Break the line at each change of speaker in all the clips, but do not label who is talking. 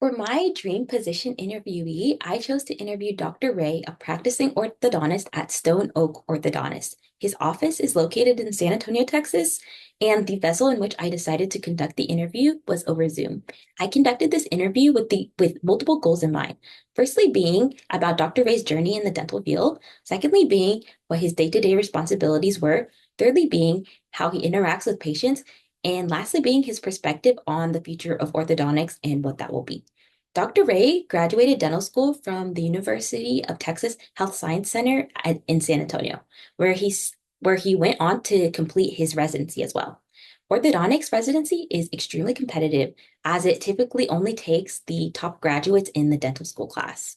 For my dream position interviewee, I chose to interview Dr. Ray, a practicing orthodontist at Stone Oak Orthodontist. His office is located in San Antonio, Texas, and the vessel in which I decided to conduct the interview was over Zoom. I conducted this interview with multiple goals in mind. Firstly, being about Dr. Ray's journey in the dental field. Secondly, being what his day-to-day responsibilities were. Thirdly, being how he interacts with patients. And lastly, being his perspective on the future of orthodontics and what that will be. Dr. Ray graduated dental school from the University of Texas Health Science Center in San Antonio, where he went on to complete his residency as well. Orthodontics residency is extremely competitive as it typically only takes the top graduates in the dental school class.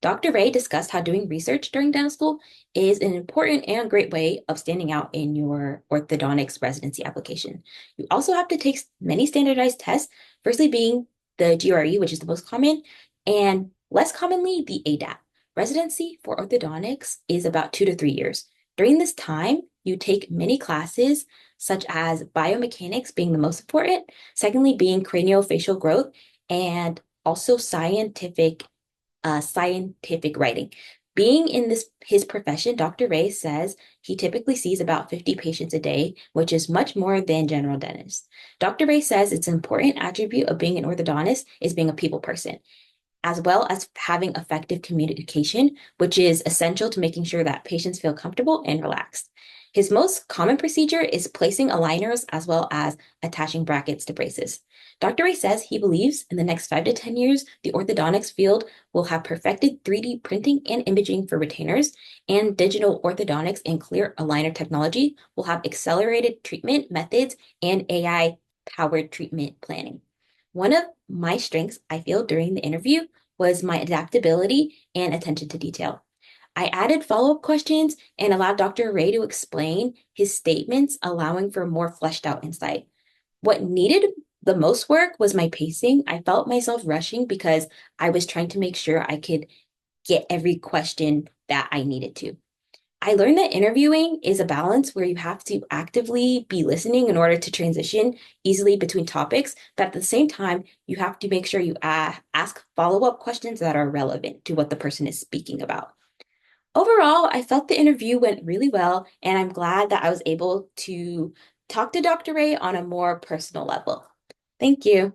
Dr. Ray discussed how doing research during dental school is an important and great way of standing out in your orthodontics residency application. You also have to take many standardized tests, firstly being the GRE, which is the most common, and less commonly, the ADAP. Residency for orthodontics is about 2 to 3 years. During this time, you take many classes, such as biomechanics being the most important, secondly, being craniofacial growth, and also scientific writing. Being in his profession, Dr. Ray says he typically sees about 50 patients a day, which is much more than general dentists. Dr. Ray says it's an important attribute of being an orthodontist is being a people person, as well as having effective communication, which is essential to making sure that patients feel comfortable and relaxed. His most common procedure is placing aligners as well as attaching brackets to braces. Dr. Ray says he believes in the next 5 to 10 years, the orthodontics field will have perfected 3D printing and imaging for retainers, and digital orthodontics and clear aligner technology will have accelerated treatment methods and AI powered treatment planning. One of my strengths, I feel, during the interview was my adaptability and attention to detail. I added follow-up questions and allowed Dr. Ray to explain his statements, allowing for more fleshed out insight. What needed the most work was my pacing. I felt myself rushing because I was trying to make sure I could get every question that I needed to. I learned that interviewing is a balance where you have to actively be listening in order to transition easily between topics, but at the same time, you have to make sure you ask follow-up questions that are relevant to what the person is speaking about. Overall, I felt the interview went really well, and I'm glad that I was able to talk to Dr. Ray on a more personal level. Thank you.